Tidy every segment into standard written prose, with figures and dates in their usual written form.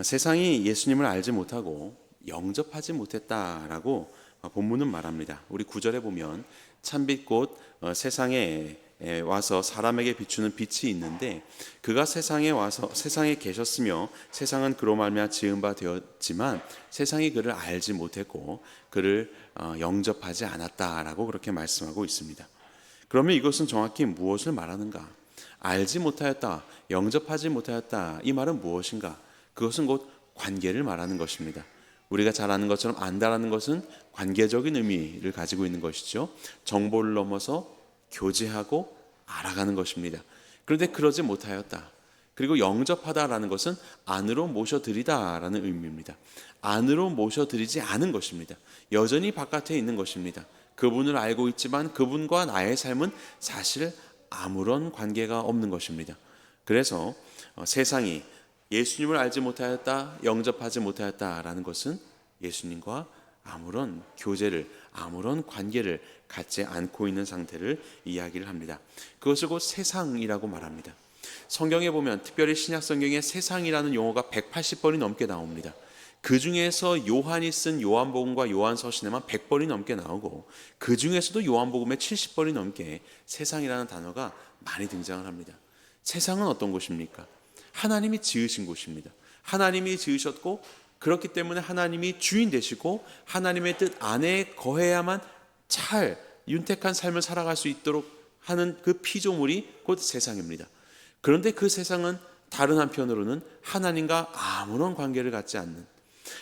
세상이 예수님을 알지 못하고 영접하지 못했다라고 본문은 말합니다. 우리 9절에 보면 참빛꽃 세상에 와서 사람에게 비추는 빛이 있는데 그가 세상에 와서 세상에 계셨으며 세상은 그로 말미암아 지은 바 되었지만 세상이 그를 알지 못했고 그를 영접하지 않았다라고 그렇게 말씀하고 있습니다. 그러면 이것은 정확히 무엇을 말하는가? 알지 못하였다, 영접하지 못하였다, 이 말은 무엇인가? 그것은 곧 관계를 말하는 것입니다. 우리가 잘 아는 것처럼 안다라는 것은 관계적인 의미를 가지고 있는 것이죠. 정보를 넘어서 교제하고 알아가는 것입니다. 그런데 그러지 못하였다. 그리고 영접하다라는 것은 안으로 모셔드리다라는 의미입니다. 안으로 모셔드리지 않은 것입니다. 여전히 바깥에 있는 것입니다. 그분을 알고 있지만 그분과 나의 삶은 사실 아무런 관계가 없는 것입니다. 그래서 세상이 예수님을 알지 못하였다, 영접하지 못하였다라는 것은 예수님과 아무런 교제를, 아무런 관계를 갖지 않고 있는 상태를 이야기를 합니다. 그것을 곧 세상이라고 말합니다. 성경에 보면 특별히 신약 성경에 세상이라는 용어가 180번이 넘게 나옵니다. 그 중에서 요한이 쓴 요한복음과 요한서신에만 100번이 넘게 나오고 그 중에서도 요한복음에 70번이 넘게 세상이라는 단어가 많이 등장을 합니다. 세상은 어떤 곳입니까? 하나님이 지으신 곳입니다. 하나님이 지으셨고 그렇기 때문에 하나님이 주인 되시고 하나님의 뜻 안에 거해야만 잘 윤택한 삶을 살아갈 수 있도록 하는 그 피조물이 곧 세상입니다. 그런데 그 세상은 다른 한편으로는 하나님과 아무런 관계를 갖지 않는,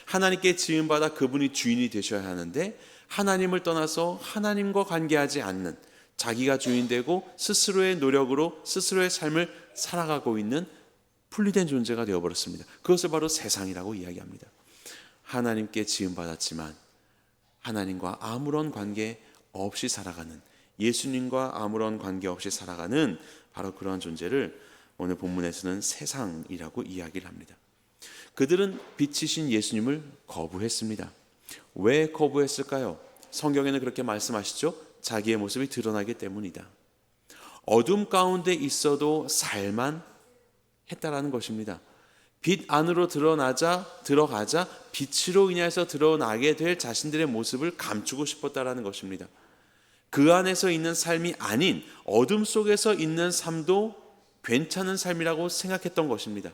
하나님께 지음받아 그분이 주인이 되셔야 하는데 하나님을 떠나서 하나님과 관계하지 않는, 자기가 주인 되고 스스로의 노력으로 스스로의 삶을 살아가고 있는 분리된 존재가 되어버렸습니다. 그것을 바로 세상이라고 이야기합니다. 하나님께 지음받았지만 하나님과 아무런 관계 없이 살아가는, 예수님과 아무런 관계 없이 살아가는 바로 그러한 존재를 오늘 본문에서는 세상이라고 이야기를 합니다. 그들은 빛이신 예수님을 거부했습니다. 왜 거부했을까요? 성경에는 그렇게 말씀하시죠. 자기의 모습이 드러나기 때문이다. 어둠 가운데 있어도 살만 했다라는 것입니다. 빛 안으로 들어가자 빛으로 인해서 드러나게 될 자신들의 모습을 감추고 싶었다라는 것입니다. 그 안에서 있는 삶이 아닌 어둠 속에서 있는 삶도 괜찮은 삶이라고 생각했던 것입니다.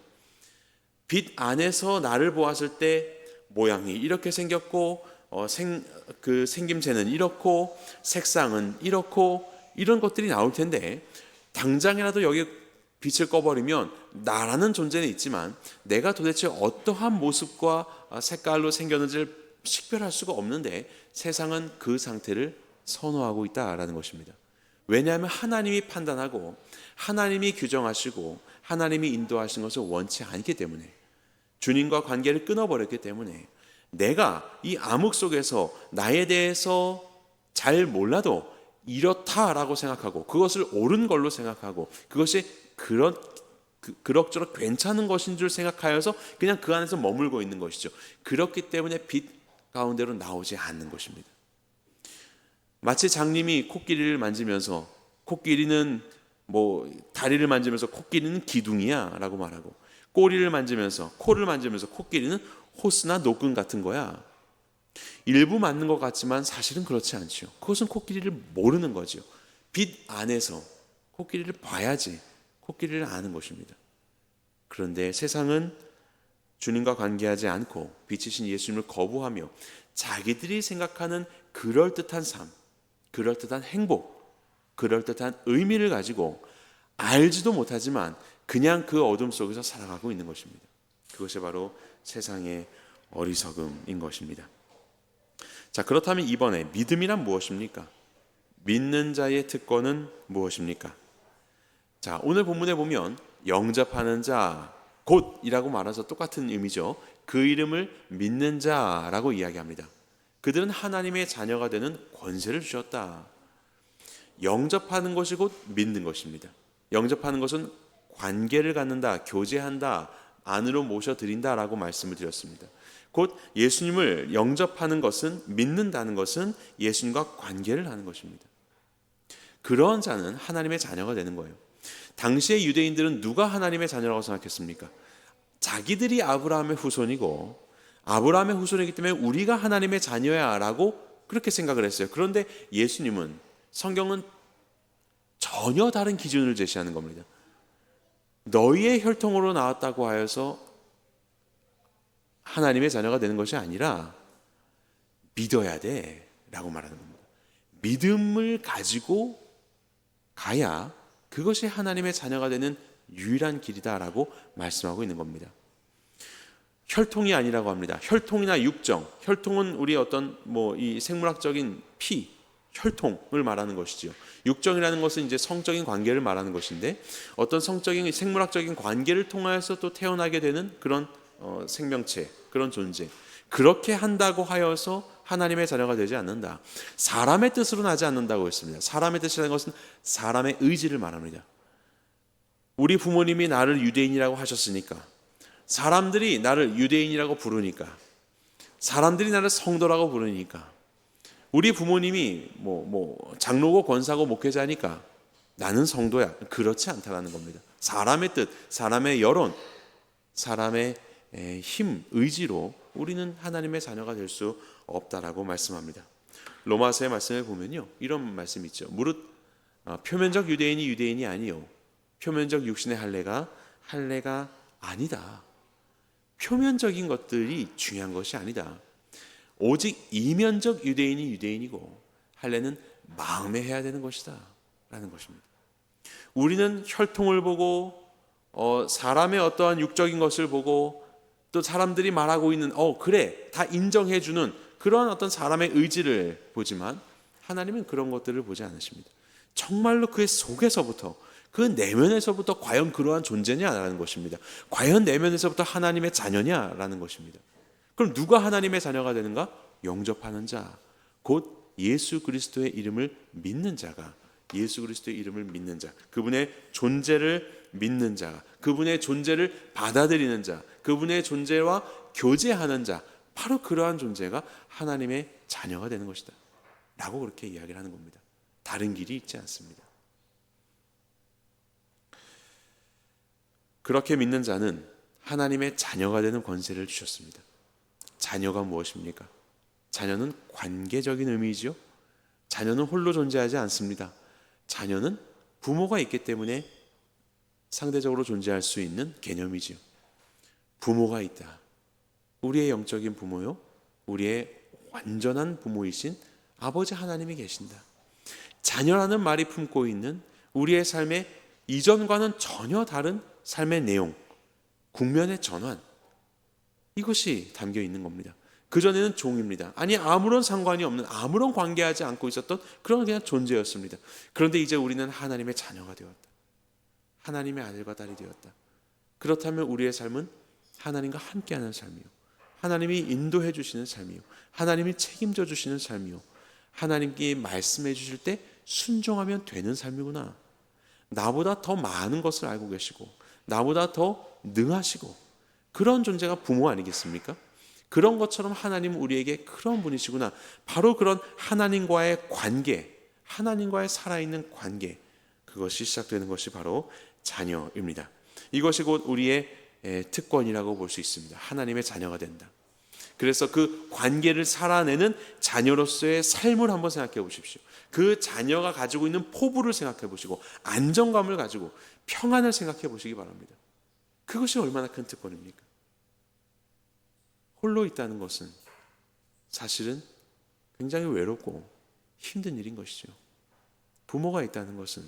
빛 안에서 나를 보았을 때 모양이 이렇게 생겼고 생김새는 이렇고 색상은 이렇고 이런 것들이 나올 텐데 당장이라도 여기 빛을 꺼버리면 나라는 존재는 있지만 내가 도대체 어떠한 모습과 색깔로 생겼는지를 식별할 수가 없는데 세상은 그 상태를 선호하고 있다라는 것입니다. 왜냐하면 하나님이 판단하고 하나님이 규정하시고 하나님이 인도하시는 것을 원치 않기 때문에, 주님과 관계를 끊어버렸기 때문에 내가 이 암흑 속에서 나에 대해서 잘 몰라도 이렇다라고 생각하고 그것을 옳은 걸로 생각하고 그것이 그럭저럭 괜찮은 것인 줄 생각하여서 그냥 그 안에서 머물고 있는 것이죠. 그렇기 때문에 빛 가운데로 나오지 않는 것입니다. 마치 장님이 코끼리를 만지면서 코끼리는 다리를 만지면서 코끼리는 기둥이야 라고 말하고 꼬리를 만지면서 코를 만지면서 코끼리는 호스나 노끈 같은 거야. 일부 맞는 것 같지만 사실은 그렇지 않죠. 그것은 코끼리를 모르는 거죠. 빛 안에서 코끼리를 봐야지 코끼리를 아는 것입니다. 그런데 세상은 주님과 관계하지 않고 빛이신 예수님을 거부하며 자기들이 생각하는 그럴듯한 삶, 그럴듯한 행복, 그럴듯한 의미를 가지고 알지도 못하지만 그냥 그 어둠 속에서 살아가고 있는 것입니다. 그것이 바로 세상의 어리석음인 것입니다. 자, 그렇다면 이번에 믿음이란 무엇입니까? 믿는 자의 특권은 무엇입니까? 자, 오늘 본문에 보면 영접하는 자, 곧이라고 말해서 똑같은 의미죠. 그 이름을 믿는 자라고 이야기합니다. 그들은 하나님의 자녀가 되는 권세를 주셨다. 영접하는 것이 곧 믿는 것입니다. 영접하는 것은 관계를 갖는다, 교제한다, 안으로 모셔드린다라고 말씀을 드렸습니다. 곧 예수님을 영접하는 것은, 믿는다는 것은 예수님과 관계를 하는 것입니다. 그런 자는 하나님의 자녀가 되는 거예요. 당시의 유대인들은 누가 하나님의 자녀라고 생각했습니까? 자기들이 아브라함의 후손이고 아브라함의 후손이기 때문에 우리가 하나님의 자녀야 라고 그렇게 생각을 했어요. 그런데 예수님은, 성경은 전혀 다른 기준을 제시하는 겁니다. 너희의 혈통으로 나왔다고 하여서 하나님의 자녀가 되는 것이 아니라 믿어야 돼 라고 말하는 겁니다. 믿음을 가지고 가야 그것이 하나님의 자녀가 되는 유일한 길이다라고 말씀하고 있는 겁니다. 혈통이 아니라고 합니다. 혈통이나 육정, 혈통은 우리 어떤 이 생물학적인 피, 혈통을 말하는 것이지요. 육정이라는 것은 이제 성적인 관계를 말하는 것인데, 어떤 성적인 생물학적인 관계를 통하여서 또 태어나게 되는 그런 생명체, 그런 존재. 그렇게 한다고 하여서 하나님의 자녀가 되지 않는다. 사람의 뜻으로 나지 않는다고 했습니다. 사람의 뜻이라는 것은 사람의 의지를 말합니다. 우리 부모님이 나를 유대인이라고 하셨으니까, 사람들이 나를 유대인이라고 부르니까, 사람들이 나를 성도라고 부르니까, 우리 부모님이 장로고 권사고 목회자니까 나는 성도야. 그렇지 않다라는 겁니다. 사람의 뜻, 사람의 여론, 사람의 힘, 의지로 우리는 하나님의 자녀가 될 수 없다라고 말씀합니다. 로마서의 말씀을 보면요, 이런 말씀이 있죠. 무릇 표면적 유대인이 유대인이 아니요, 표면적 육신의 할례가 아니다. 표면적인 것들이 중요한 것이 아니다. 오직 이면적 유대인이 유대인이고 할례는 마음에 해야 되는 것이다 라는 것입니다. 우리는 혈통을 보고 사람의 어떠한 육적인 것을 보고 또 사람들이 말하고 있는 그래 다 인정해 주는 그런 어떤 사람의 의지를 보지만, 하나님은 그런 것들을 보지 않으십니다. 정말로 그의 속에서부터, 그 내면에서부터 과연 그러한 존재냐라는 것입니다. 과연 내면에서부터 하나님의 자녀냐라는 것입니다. 그럼 누가 하나님의 자녀가 되는가? 영접하는 자, 곧 예수 그리스도의 이름을 믿는 자가, 예수 그리스도의 이름을 믿는 자, 그분의 존재를 믿는 자, 그분의 존재를 받아들이는 자, 그분의 존재와 교제하는 자, 바로 그러한 존재가 하나님의 자녀가 되는 것이다 라고 그렇게 이야기를 하는 겁니다. 다른 길이 있지 않습니다. 그렇게 믿는 자는 하나님의 자녀가 되는 권세를 주셨습니다. 자녀가 무엇입니까? 자녀는 관계적인 의미이죠. 자녀는 홀로 존재하지 않습니다. 자녀는 부모가 있기 때문에 상대적으로 존재할 수 있는 개념이지요. 부모가 있다. 우리의 영적인 부모요, 우리의 완전한 부모이신 아버지 하나님이 계신다. 자녀라는 말이 품고 있는 우리의 삶의 이전과는 전혀 다른 삶의 내용, 국면의 전환, 이것이 담겨 있는 겁니다. 그전에는 종입니다. 아니 아무런 상관이 없는, 아무런 관계하지 않고 있었던 그런 그냥 존재였습니다. 그런데 이제 우리는 하나님의 자녀가 되었다. 하나님의 아들과 딸이 되었다. 그렇다면 우리의 삶은 하나님과 함께하는 삶이요, 하나님이 인도해 주시는 삶이요, 하나님이 책임져 주시는 삶이요, 하나님께 말씀해 주실 때 순종하면 되는 삶이구나. 나보다 더 많은 것을 알고 계시고 나보다 더 능하시고 그런 존재가 부모 아니겠습니까? 그런 것처럼 하나님은 우리에게 그런 분이시구나. 바로 그런 하나님과의 관계, 하나님과의 살아있는 관계, 그것이 시작되는 것이 바로 자녀입니다. 이것이 곧 우리의 특권이라고 볼 수 있습니다. 하나님의 자녀가 된다. 그래서 그 관계를 살아내는 자녀로서의 삶을 한번 생각해 보십시오. 그 자녀가 가지고 있는 포부를 생각해 보시고 안정감을 가지고 평안을 생각해 보시기 바랍니다. 그것이 얼마나 큰 특권입니까? 홀로 있다는 것은 사실은 굉장히 외롭고 힘든 일인 것이죠. 부모가 있다는 것은,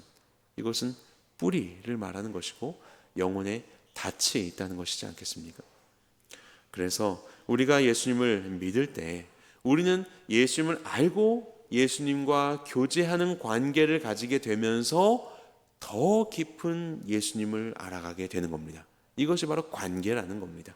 이것은 뿌리를 말하는 것이고 영혼의 닻이 있다는 것이지 않겠습니까? 그래서 우리가 예수님을 믿을 때 우리는 예수님을 알고 예수님과 교제하는 관계를 가지게 되면서 더 깊은 예수님을 알아가게 되는 겁니다. 이것이 바로 관계라는 겁니다.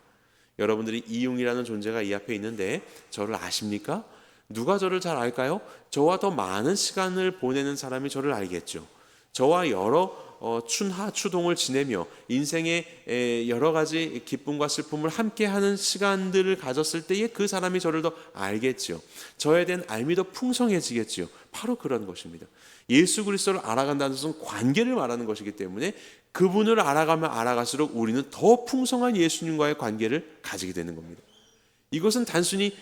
여러분들이 이웅이라는 존재가 이 앞에 있는데 저를 아십니까? 누가 저를 잘 알까요? 저와 더 많은 시간을 보내는 사람이 저를 알겠죠. 저와 여러 춘하 추동을 지내며 인생의 여러 가지 기쁨과 슬픔을 함께하는 시간들을 가졌을 때에 그 사람이 저를 더 알겠죠. 저에 대한 알미 더 풍성해지겠죠. 바로 그런 것입니다. 예수 그리스도를 알아간다는 것은 관계를 말하는 것이기 때문에 그분을 알아가면 알아갈수록 우리는 더 풍성한 예수님과의 관계를 가지게 되는 겁니다. 이것은 단순히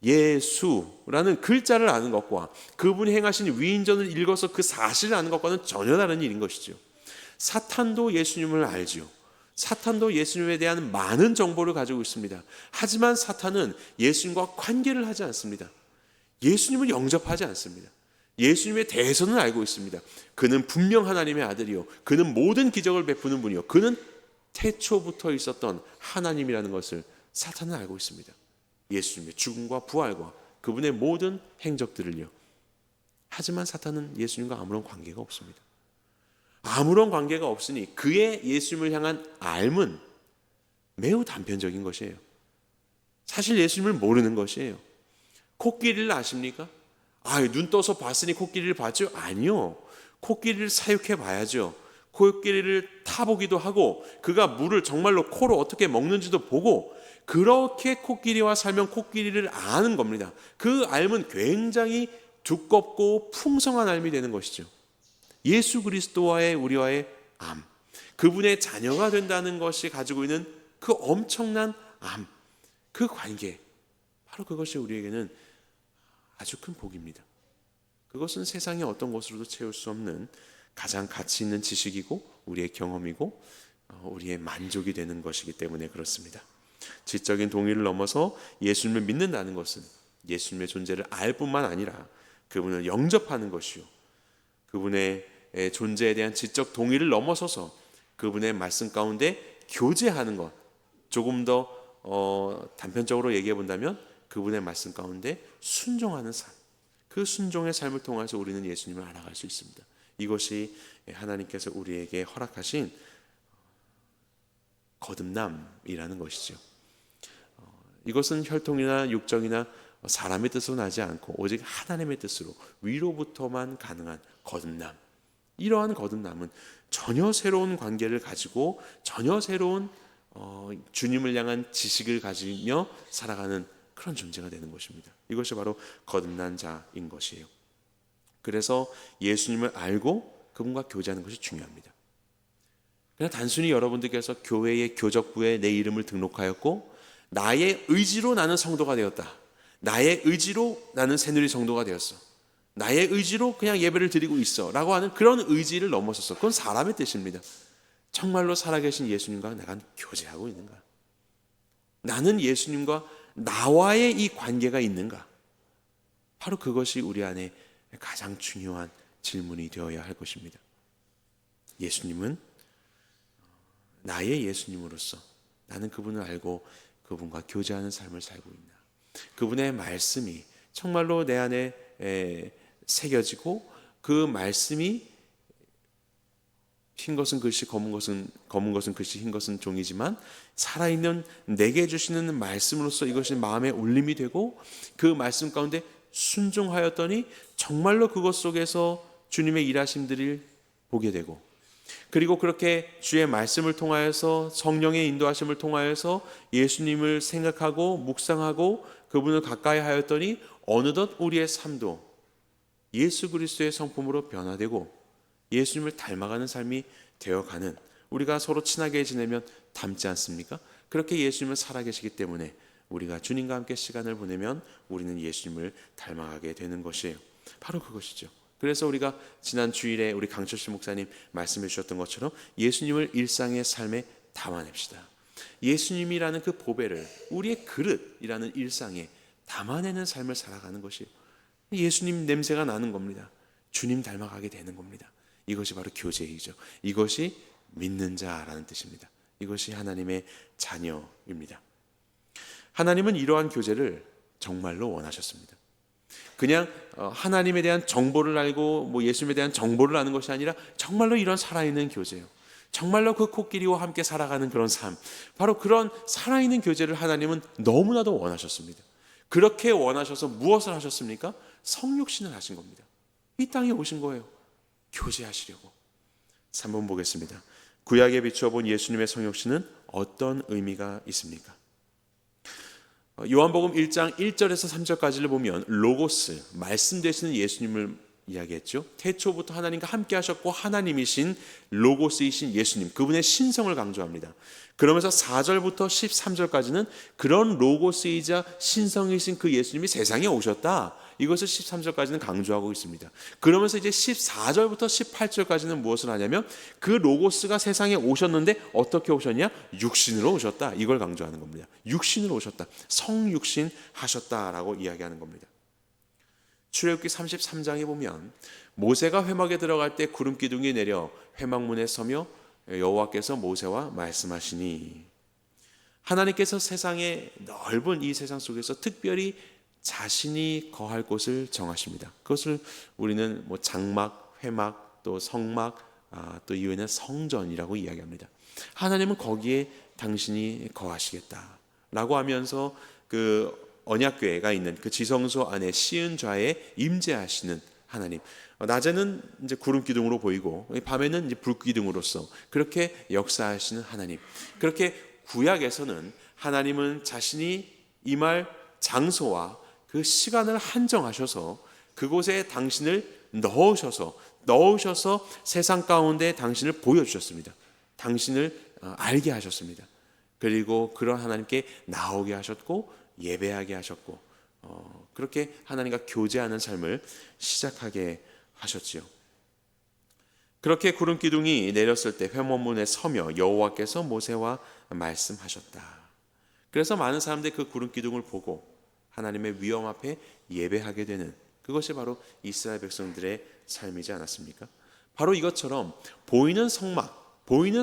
예수라는 글자를 아는 것과 그분이 행하신 위인전을 읽어서 그 사실을 아는 것과는 전혀 다른 일인 것이죠. 사탄도 예수님을 알지요. 사탄도 예수님에 대한 많은 정보를 가지고 있습니다. 하지만 사탄은 예수님과 관계를 하지 않습니다. 예수님을 영접하지 않습니다. 예수님에 대해서는 알고 있습니다. 그는 분명 하나님의 아들이요, 그는 모든 기적을 베푸는 분이요, 그는 태초부터 있었던 하나님이라는 것을 사탄은 알고 있습니다. 예수님의 죽음과 부활과 그분의 모든 행적들을요. 하지만 사탄은 예수님과 아무런 관계가 없습니다. 아무런 관계가 없으니 그의 예수님을 향한 알은 매우 단편적인 것이에요. 사실 예수님을 모르는 것이에요. 코끼리를 아십니까? 눈 떠서 봤으니 코끼리를 봤죠? 아니요. 코끼리를 사육해 봐야죠. 코끼리를 타보기도 하고 그가 물을 정말로 코로 어떻게 먹는지도 보고 그렇게 코끼리와 살면 코끼리를 아는 겁니다. 그 알은 굉장히 두껍고 풍성한 알이 되는 것이죠. 예수 그리스도와의 우리와의 암, 그분의 자녀가 된다는 것이 가지고 있는 그 엄청난 암, 그 관계, 바로 그것이 우리에게는 아주 큰 복입니다. 그것은 세상의 어떤 것으로도 채울 수 없는 가장 가치 있는 지식이고 우리의 경험이고 우리의 만족이 되는 것이기 때문에 그렇습니다. 지적인 동의를 넘어서 예수님을 믿는다는 것은 예수님의 존재를 알 뿐만 아니라 그분을 영접하는 것이요, 그분의 존재에 대한 지적 동의를 넘어서서 그분의 말씀 가운데 교제하는 것, 조금 더 단편적으로 얘기해 본다면 그분의 말씀 가운데 순종하는 삶, 그 순종의 삶을 통해서 우리는 예수님을 알아갈 수 있습니다. 이것이 하나님께서 우리에게 허락하신 거듭남이라는 것이죠. 이것은 혈통이나 육정이나 사람의 뜻으로 나지 않고 오직 하나님의 뜻으로 위로부터만 가능한 거듭남. 이러한 거듭남은 전혀 새로운 관계를 가지고 전혀 새로운 주님을 향한 지식을 가지며 살아가는 그런 존재가 되는 것입니다. 이것이 바로 거듭난 자인 것이에요. 그래서 예수님을 알고 그분과 교제하는 것이 중요합니다. 그냥 단순히 여러분들께서 교회의 교적부에 내 이름을 등록하였고 나의 의지로 나는 성도가 되었다, 나의 의지로 나는 새누리 성도가 되었어, 나의 의지로 그냥 예배를 드리고 있어 라고 하는 그런 의지를 넘어서서, 그건 사람의 뜻입니다. 정말로 살아계신 예수님과 내가 교제하고 있는가? 나는 예수님과 나와의 이 관계가 있는가? 바로 그것이 우리 안에 가장 중요한 질문이 되어야 할 것입니다. 예수님은 나의 예수님으로서 나는 그분을 알고 그분과 교제하는 삶을 살고 있나? 그분의 말씀이 정말로 내 안에 새겨지고 그 말씀이 흰 것은 글씨, 검은 것은 글씨, 흰 것은 종이지만 살아있는 내게 주시는 말씀으로서 이것이 마음에 울림이 되고 그 말씀 가운데 순종하였더니 정말로 그것 속에서 주님의 일하심들을 보게 되고, 그리고 그렇게 주의 말씀을 통하여서 성령의 인도하심을 통하여서 예수님을 생각하고 묵상하고 그분을 가까이 하였더니 어느덧 우리의 삶도 예수 그리스도의 성품으로 변화되고 예수님을 닮아가는 삶이 되어가는, 우리가 서로 친하게 지내면 닮지 않습니까? 그렇게 예수님은 살아계시기 때문에 우리가 주님과 함께 시간을 보내면 우리는 예수님을 닮아가게 되는 것이에요. 바로 그것이죠. 그래서 우리가 지난 주일에 우리 강철신 목사님 말씀해 주셨던 것처럼 예수님을 일상의 삶에 담아냅시다. 예수님이라는 그 보배를 우리의 그릇이라는 일상에 담아내는 삶을 살아가는 것이에요. 예수님 냄새가 나는 겁니다. 주님 닮아가게 되는 겁니다. 이것이 바로 교제이죠. 이것이 믿는 자라는 뜻입니다. 이것이 하나님의 자녀입니다. 하나님은 이러한 교제를 정말로 원하셨습니다. 그냥 하나님에 대한 정보를 알고 예수님에 대한 정보를 아는 것이 아니라 정말로 이런 살아있는 교제요, 정말로 그 코끼리와 함께 살아가는 그런 삶, 바로 그런 살아있는 교제를 하나님은 너무나도 원하셨습니다. 그렇게 원하셔서 무엇을 하셨습니까? 성육신을 하신 겁니다. 이 땅에 오신 거예요. 교제하시려고. 3번 보겠습니다. 구약에 비추어 본 예수님의 성육신은 어떤 의미가 있습니까? 요한복음 1장 1절에서 3절까지를 보면 로고스, 말씀 되시는 예수님을 이야기했죠. 태초부터 하나님과 함께 하셨고 하나님이신 로고스이신 예수님, 그분의 신성을 강조합니다. 그러면서 4절부터 13절까지는 그런 로고스이자 신성이신 그 예수님이 세상에 오셨다, 이것을 13절까지는 강조하고 있습니다. 그러면서 이제 14절부터 18절까지는 무엇을 하냐면 그 로고스가 세상에 오셨는데 어떻게 오셨냐? 육신으로 오셨다, 이걸 강조하는 겁니다. 육신으로 오셨다, 성육신 하셨다라고 이야기하는 겁니다. 출애굽기 33장에 보면 모세가 회막에 들어갈 때 구름 기둥이 내려 회막문에 서며 여호와께서 모세와 말씀하시니, 하나님께서 세상의 넓은 이 세상 속에서 특별히 자신이 거할 곳을 정하십니다. 그것을 우리는 뭐 장막, 회막, 또 성막, 또 이후에는 성전이라고 이야기합니다. 하나님은 거기에 당신이 거하시겠다라고 하면서 그 언약궤가 있는 그 지성소 안에 시은 좌에 임재하시는 하나님. 낮에는 이제 구름 기둥으로 보이고 밤에는 이제 불 기둥으로서 그렇게 역사하시는 하나님. 그렇게 구약에서는 하나님은 자신이 임할 장소와 그 시간을 한정하셔서 그곳에 당신을 넣으셔서 세상 가운데 당신을 보여주셨습니다. 당신을 알게 하셨습니다. 그리고 그런 하나님께 나오게 하셨고 예배하게 하셨고 그렇게 하나님과 교제하는 삶을 시작하게 하셨지요. 그렇게 구름 기둥이 내렸을 때 회막문에 서며 여호와께서 모세와 말씀하셨다. 그래서 많은 사람들이 그 구름 기둥을 보고 하나님의 위엄 앞에 예배하게 되는, 그것이 바로 이스라엘 백성들의 삶이지 않았습니까? 바로 이것처럼 보이는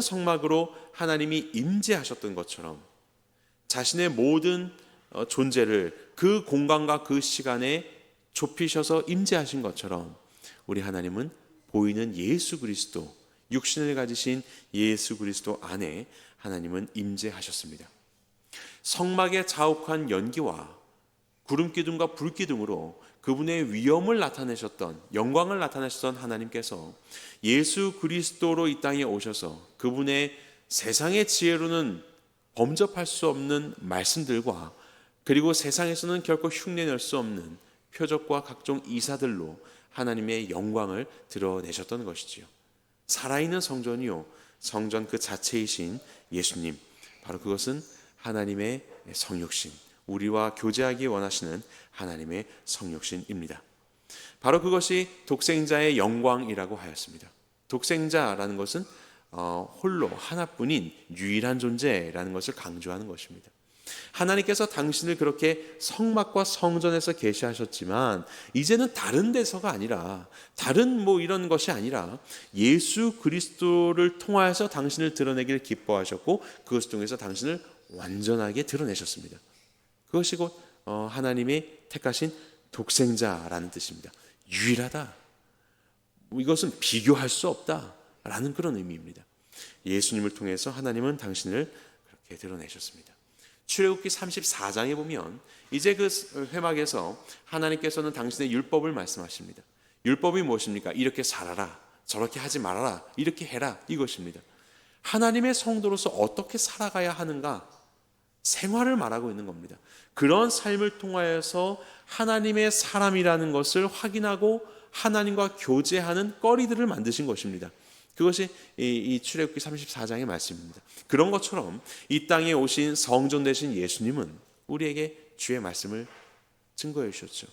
성막으로 하나님이 임재하셨던 것처럼 자신의 모든 존재를 그 공간과 그 시간에 좁히셔서 임재하신 것처럼 우리 하나님은 보이는 예수 그리스도, 육신을 가지신 예수 그리스도 안에 하나님은 임재하셨습니다. 성막의 자욱한 연기와 구름기둥과 불기둥으로 그분의 위엄을 나타내셨던, 영광을 나타내셨던 하나님께서 예수 그리스도로 이 땅에 오셔서 그분의 세상의 지혜로는 범접할 수 없는 말씀들과 그리고 세상에서는 결코 흉내낼 수 없는 표적과 각종 이사들로 하나님의 영광을 드러내셨던 것이지요. 살아있는 성전이요, 성전 그 자체이신 예수님, 바로 그것은 하나님의 성육신, 우리와 교제하기 원하시는 하나님의 성육신입니다. 바로 그것이 독생자의 영광이라고 하였습니다. 독생자라는 것은 홀로 하나뿐인 유일한 존재라는 것을 강조하는 것입니다. 하나님께서 당신을 그렇게 성막과 성전에서 계시하셨지만 이제는 다른 데서가 아니라, 다른 이런 것이 아니라 예수 그리스도를 통하여서 당신을 드러내기를 기뻐하셨고 그것을 통해서 당신을 완전하게 드러내셨습니다. 그것이 곧 하나님이 택하신 독생자라는 뜻입니다. 유일하다, 이것은 비교할 수 없다라는 그런 의미입니다. 예수님을 통해서 하나님은 당신을 그렇게 드러내셨습니다. 출애굽기 34장에 보면 이제 그 회막에서 하나님께서는 당신의 율법을 말씀하십니다. 율법이 무엇입니까? 이렇게 살아라, 저렇게 하지 말아라, 이렇게 해라, 이것입니다. 하나님의 성도로서 어떻게 살아가야 하는가, 생활을 말하고 있는 겁니다. 그런 삶을 통하여서 하나님의 사람이라는 것을 확인하고 하나님과 교제하는 거리들을 만드신 것입니다. 그것이 이 출애굽기 34장의 말씀입니다. 그런 것처럼 이 땅에 오신 성전 되신 예수님은 우리에게 주의 말씀을 증거해 주셨죠.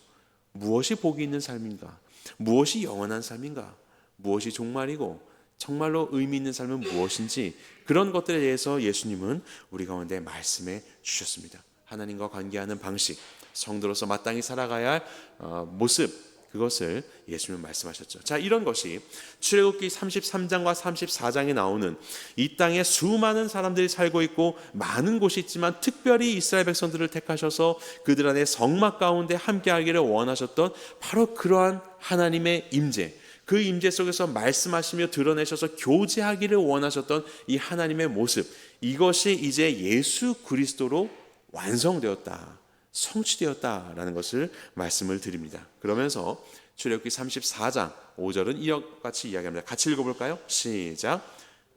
무엇이 복이 있는 삶인가? 무엇이 영원한 삶인가? 무엇이 종말이고 정말로 의미 있는 삶은 무엇인지, 그런 것들에 대해서 예수님은 우리 가운데 말씀해 주셨습니다. 하나님과 관계하는 방식, 성도로서 마땅히 살아가야 할 모습, 그것을 예수님은 말씀하셨죠. 자, 이런 것이 출애굽기 33장과 34장에 나오는 이 땅에 수많은 사람들이 살고 있고 많은 곳이 있지만 특별히 이스라엘 백성들을 택하셔서 그들 안에 성막 가운데 함께하기를 원하셨던 바로 그러한 하나님의 임재, 그 임재 속에서 말씀하시며 드러내셔서 교제하기를 원하셨던 이 하나님의 모습, 이것이 이제 예수 그리스도로 완성되었다, 성취되었다라는 것을 말씀을 드립니다. 그러면서 출애굽기 34장 5절은 이와 같이 이야기합니다. 같이 읽어볼까요? 시작.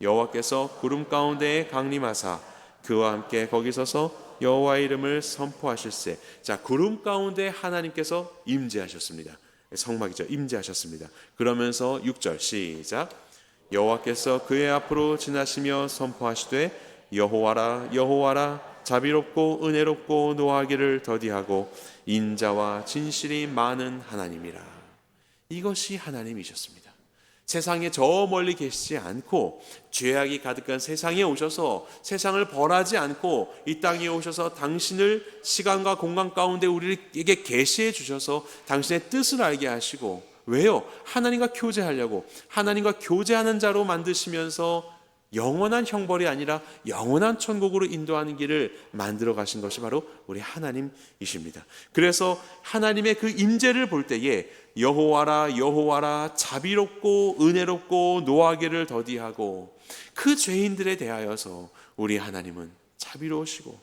여호와께서 구름 가운데에 강림하사 그와 함께 거기 서서 여호와의 이름을 선포하실세. 자, 구름 가운데 하나님께서 임재하셨습니다. 성막이죠. 임재하셨습니다. 그러면서 6절 시작. 여호와께서 그의 앞으로 지나시며 선포하시되 여호와라 여호와라 자비롭고 은혜롭고 노하기를 더디하고 인자와 진실이 많은 하나님이라. 이것이 하나님이셨습니다. 세상에 저 멀리 계시지 않고 죄악이 가득한 세상에 오셔서 세상을 벌하지 않고 이 땅에 오셔서 당신을 시간과 공간 가운데 우리에게 계시해 주셔서 당신의 뜻을 알게 하시고, 왜요? 하나님과 교제하려고, 하나님과 교제하는 자로 만드시면서 영원한 형벌이 아니라 영원한 천국으로 인도하는 길을 만들어 가신 것이 바로 우리 하나님이십니다. 그래서 하나님의 그 임재를 볼 때에 여호와라 여호와라 자비롭고 은혜롭고 노하기를 더디하고, 그 죄인들에 대하여서 우리 하나님은 자비로우시고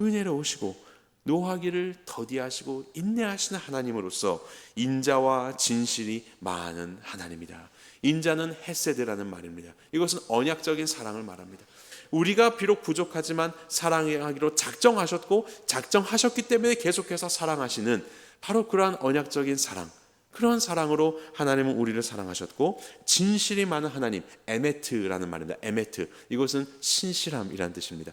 은혜로우시고 노하기를 더디하시고 인내하시는 하나님으로서 인자와 진실이 많은 하나님이다. 인자는 헤세드라는 말입니다. 이것은 언약적인 사랑을 말합니다. 우리가 비록 부족하지만 사랑하기로 작정하셨고 작정하셨기 때문에 계속해서 사랑하시는 바로 그러한 언약적인 사랑, 그런 사랑으로 하나님은 우리를 사랑하셨고, 진실이 많은 하나님, 에메트라는 말입니다. 에메트, 이것은 신실함이라는 뜻입니다.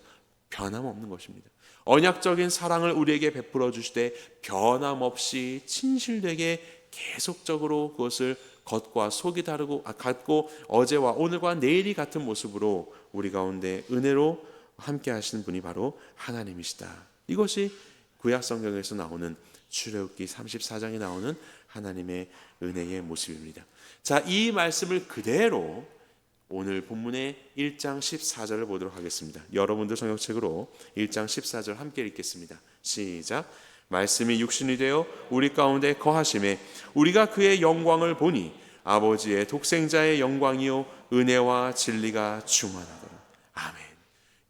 변함없는 것입니다. 언약적인 사랑을 우리에게 베풀어 주시되 변함없이 진실되게 계속적으로 그것을 겉과 속이 다르고 같고 어제와 오늘과 내일이 같은 모습으로 우리 가운데 은혜로 함께 하시는 분이 바로 하나님이시다. 이것이 구약 성경에서 나오는 출애굽기 34장에 나오는 하나님의 은혜의 모습입니다. 자, 이 말씀을 그대로 오늘 본문의 1장 14절을 보도록 하겠습니다. 여러분들 성경책으로 1장 14절 함께 읽겠습니다. 시작. 말씀이 육신이 되어 우리 가운데 거하심에 우리가 그의 영광을 보니 아버지의 독생자의 영광이요 은혜와 진리가 충만하더라. 아멘.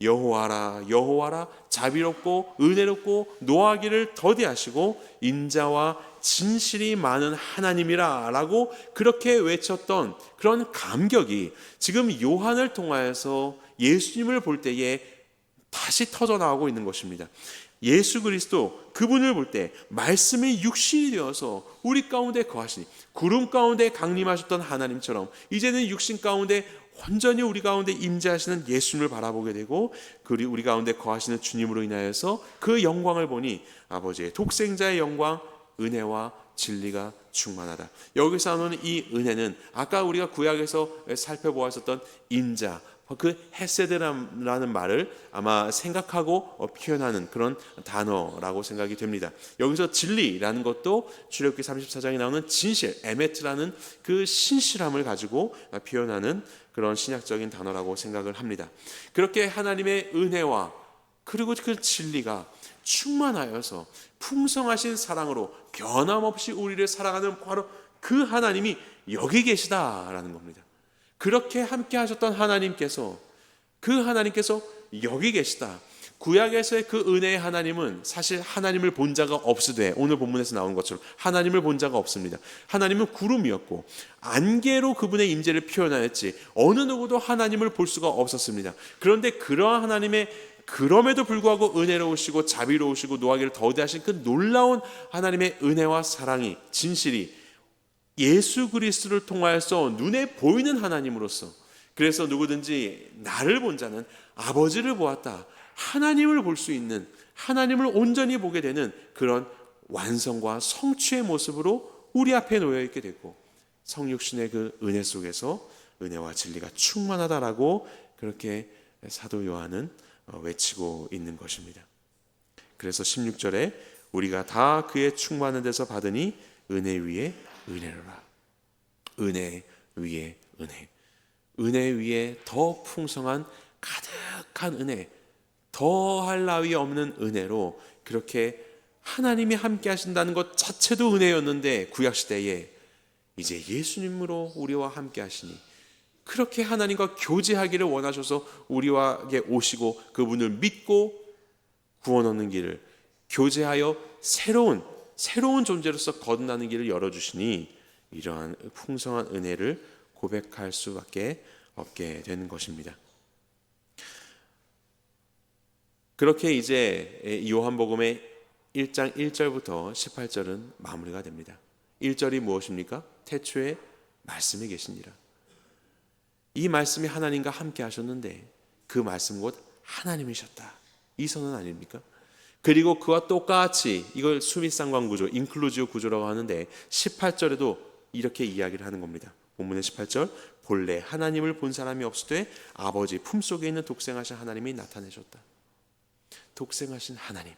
여호와라 여호와라 자비롭고 은혜롭고 노하기를 더디하시고 인자와 진실이 많은 하나님이라 라고 그렇게 외쳤던 그런 감격이 지금 요한을 통하여서 예수님을 볼 때에 다시 터져나오고 있는 것입니다. 예수 그리스도, 그분을 볼 때 말씀이 육신이 되어서 우리 가운데 거하시니, 구름 가운데 강림하셨던 하나님처럼 이제는 육신 가운데 완전히 우리 가운데 임재하시는 예수님을 바라보게 되고, 그리고 우리 가운데 거하시는 주님으로 인하여서 그 영광을 보니 아버지의 독생자의 영광, 은혜와 진리가 충만하다. 여기서 나오는 이 은혜는 아까 우리가 구약에서 살펴보았었던 인자, 그 헤세드라는 말을 아마 생각하고 표현하는 그런 단어라고 생각이 됩니다. 여기서 진리라는 것도 출애굽기 34장에 나오는 진실, 에메트라는 그 신실함을 가지고 표현하는 그런 신약적인 단어라고 생각을 합니다. 그렇게 하나님의 은혜와 그리고 그 진리가 충만하여서 풍성하신 사랑으로 변함없이 우리를 사랑하는 바로 그 하나님이 여기 계시다라는 겁니다. 그렇게 함께 하셨던 하나님께서, 그 하나님께서 여기 계시다. 구약에서의 그 은혜의 하나님은 사실 하나님을 본 자가 없으되, 오늘 본문에서 나온 것처럼 하나님을 본 자가 없습니다. 하나님은 구름이었고 안개로 그분의 임재를 표현하였지 어느 누구도 하나님을 볼 수가 없었습니다. 그런데 그러한 하나님의, 그럼에도 불구하고 은혜로우시고 자비로우시고 노하기를 더디하신 그 놀라운 하나님의 은혜와 사랑이, 진실이 예수 그리스도를 통하여서 눈에 보이는 하나님으로서, 그래서 누구든지 나를 본 자는 아버지를 보았다, 하나님을 볼 수 있는, 하나님을 온전히 보게 되는 그런 완성과 성취의 모습으로 우리 앞에 놓여 있게 됐고, 성육신의 그 은혜 속에서 은혜와 진리가 충만하다라고 그렇게 사도 요한은 외치고 있는 것입니다. 그래서 16절에 우리가 다 그의 충만한 데서 받으니 은혜 위에 은혜로라. 은혜 위에 은혜. 은혜 위에 더 풍성한 가득한 은혜, 더할 나위 없는 은혜로 그렇게 하나님이 함께 하신다는 것 자체도 은혜였는데, 구약시대에 이제 예수님으로 우리와 함께 하시니, 그렇게 하나님과 교제하기를 원하셔서 우리에게 오시고 그분을 믿고 구원 얻는 길을, 교제하여 새로운 존재로서 거듭나는 길을 열어주시니 이러한 풍성한 은혜를 고백할 수밖에 없게 되는 것입니다. 그렇게 이제 요한복음의 1장 1절부터 18절은 마무리가 됩니다. 1절이 무엇입니까? 태초에 말씀이 계시니라. 이 말씀이 하나님과 함께 하셨는데 그 말씀 곧 하나님이셨다. 이 선언 아닙니까? 그리고 그와 똑같이 이걸 수미상관 구조, 인클루지오 구조라고 하는데 18절에도 이렇게 이야기를 하는 겁니다. 본문의 18절, 본래 하나님을 본 사람이 없으되 아버지 품속에 있는 독생하신 하나님이 나타내셨다. 독생하신 하나님,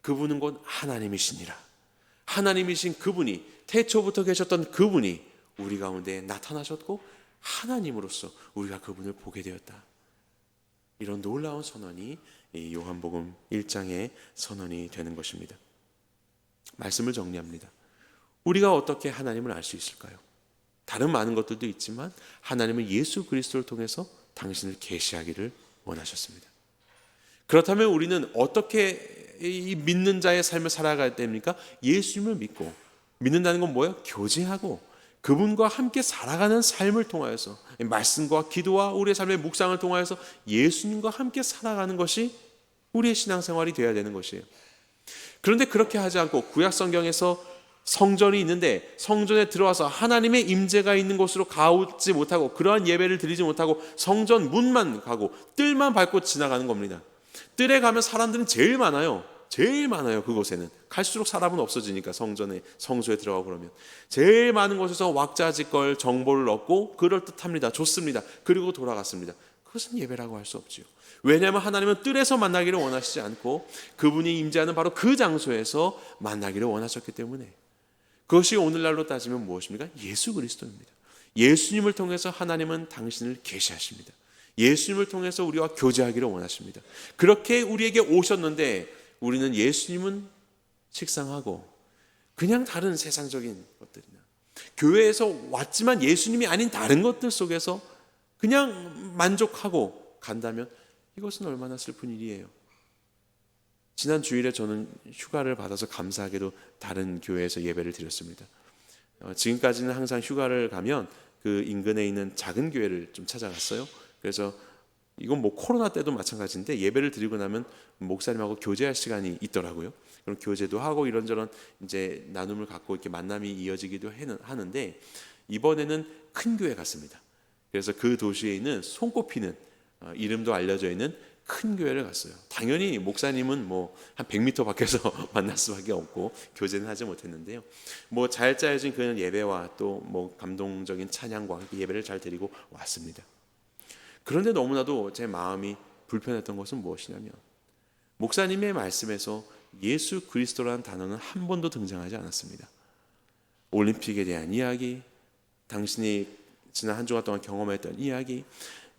그분은 곧 하나님이시니라. 하나님이신 그분이, 태초부터 계셨던 그분이 우리 가운데 나타나셨고 하나님으로서 우리가 그분을 보게 되었다. 이런 놀라운 선언이 이 요한복음 1장의 선언이 되는 것입니다. 말씀을 정리합니다. 우리가 어떻게 하나님을 알 수 있을까요? 다른 많은 것들도 있지만 하나님은 예수 그리스도를 통해서 당신을 계시하기를 원하셨습니다. 그렇다면 우리는 어떻게 이 믿는 자의 삶을 살아가야 됩니까? 예수님을 믿고, 믿는다는 건 뭐예요? 교제하고 그분과 함께 살아가는 삶을 통하여서, 말씀과 기도와 우리의 삶의 묵상을 통하여서 예수님과 함께 살아가는 것이 우리의 신앙생활이 되어야 되는 것이에요. 그런데 그렇게 하지 않고 구약 성경에서 성전이 있는데 성전에 들어와서 하나님의 임재가 있는 곳으로 가지 못하고 그러한 예배를 드리지 못하고 성전 문만 가고 뜰만 밟고 지나가는 겁니다. 뜰에 가면 사람들은 제일 많아요. 제일 많아요. 그곳에는 갈수록 사람은 없어지니까, 성전에, 성소에 들어가고 그러면 제일 많은 곳에서 왁자지껄 정보를 얻고 그럴듯합니다. 좋습니다. 그리고 돌아갔습니다. 그것은 예배라고 할 수 없지요. 왜냐하면 하나님은 뜰에서 만나기를 원하시지 않고 그분이 임재하는 바로 그 장소에서 만나기를 원하셨기 때문에, 그것이 오늘날로 따지면 무엇입니까? 예수 그리스도입니다. 예수님을 통해서 하나님은 당신을 계시하십니다. 예수님을 통해서 우리와 교제하기를 원하십니다. 그렇게 우리에게 오셨는데 우리는 예수님은 식상하고 그냥 다른 세상적인 것들이나 교회에서 왔지만 예수님이 아닌 다른 것들 속에서 그냥 만족하고 간다면 이것은 얼마나 슬픈 일이에요. 지난 주일에 저는 휴가를 받아서 감사하게도 다른 교회에서 예배를 드렸습니다. 지금까지는 항상 휴가를 가면 그 인근에 있는 작은 교회를 좀 찾아갔어요. 그래서 이건 뭐 코로나 때도 마찬가지인데 예배를 드리고 나면 목사님하고 교제할 시간이 있더라고요. 그럼 교제도 하고 이런저런 이제 나눔을 갖고 이렇게 만남이 이어지기도 하는데, 이번에는 큰 교회 갔습니다. 그래서 그 도시에 있는 손꼽히는 이름도 알려져 있는 큰 교회를 갔어요. 당연히 목사님은 뭐 한 100m 밖에서 만날 수밖에 없고 교제는 하지 못했는데요. 뭐 잘 짜여진 그런 예배와 또 뭐 감동적인 찬양과 예배를 잘 드리고 왔습니다. 그런데 너무나도 제 마음이 불편했던 것은 무엇이냐면, 목사님의 말씀에서 예수 그리스도라는 단어는 한 번도 등장하지 않았습니다. 올림픽에 대한 이야기, 당신이 지난 한 주간 동안 경험했던 이야기,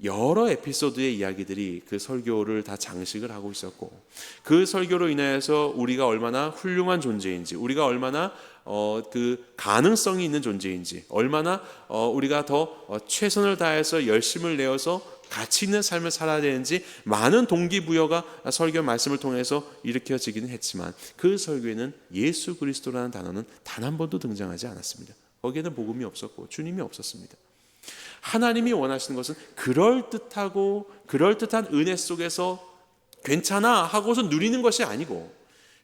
여러 에피소드의 이야기들이 그 설교를 다 장식을 하고 있었고, 그 설교로 인하여서 우리가 얼마나 훌륭한 존재인지, 우리가 얼마나 그 가능성이 있는 존재인지, 얼마나 우리가 더 최선을 다해서 열심을 내어서 가치 있는 삶을 살아야 되는지 많은 동기부여가 설교 말씀을 통해서 일으켜지기는 했지만, 그 설교에는 예수 그리스도라는 단어는 단 한 번도 등장하지 않았습니다. 거기에는 복음이 없었고 주님이 없었습니다. 하나님이 원하시는 것은 그럴듯하고 그럴듯한 은혜 속에서 괜찮아 하고서 누리는 것이 아니고,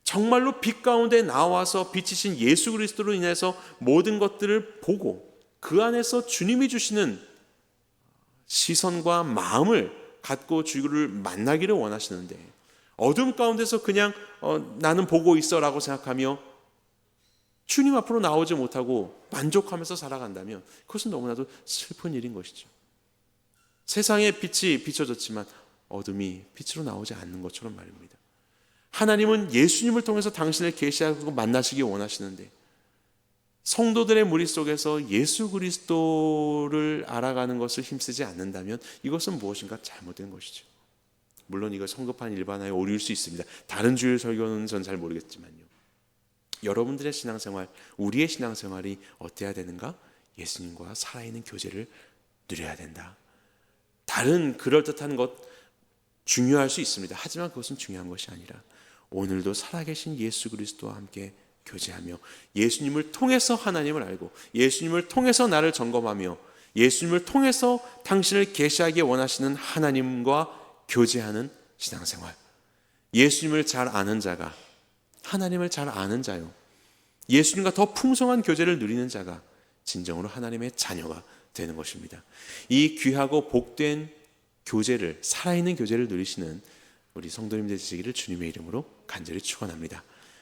정말로 빛 가운데 나와서 빛이신 예수 그리스도로 인해서 모든 것들을 보고 그 안에서 주님이 주시는 시선과 마음을 갖고 주를 만나기를 원하시는데, 어둠 가운데서 그냥 나는 보고 있어라고 생각하며 주님 앞으로 나오지 못하고 만족하면서 살아간다면 그것은 너무나도 슬픈 일인 것이죠. 세상에 빛이 비춰졌지만 어둠이 빛으로 나오지 않는 것처럼 말입니다. 하나님은 예수님을 통해서 당신을 계시하고 만나시기 원하시는데, 성도들의 무리 속에서 예수 그리스도를 알아가는 것을 힘쓰지 않는다면 이것은 무엇인가 잘못된 것이죠. 물론 이거 성급한 일반화에 오류일 수 있습니다. 다른 주일 설교는 전 잘 모르겠지만요. 여러분들의 신앙생활, 우리의 신앙생활이 어때야 되는가? 예수님과 살아있는 교제를 누려야 된다. 다른 그럴듯한 것 중요할 수 있습니다. 하지만 그것은 중요한 것이 아니라 오늘도 살아계신 예수 그리스도와 함께 교제하며 예수님을 통해서 하나님을 알고 예수님을 통해서 나를 점검하며 예수님을 통해서 당신을 계시하기 원하시는 하나님과 교제하는 신앙생활. 예수님을 잘 아는 자가 하나님을 잘 아는 자요. 예수님과 더 풍성한 교제를 누리는 자가 진정으로 하나님의 자녀가 되는 것입니다. 이 귀하고 복된 교제를, 살아있는 교제를 누리시는 우리 성도님들 되시기를 주님의 이름으로 간절히 축원합니다.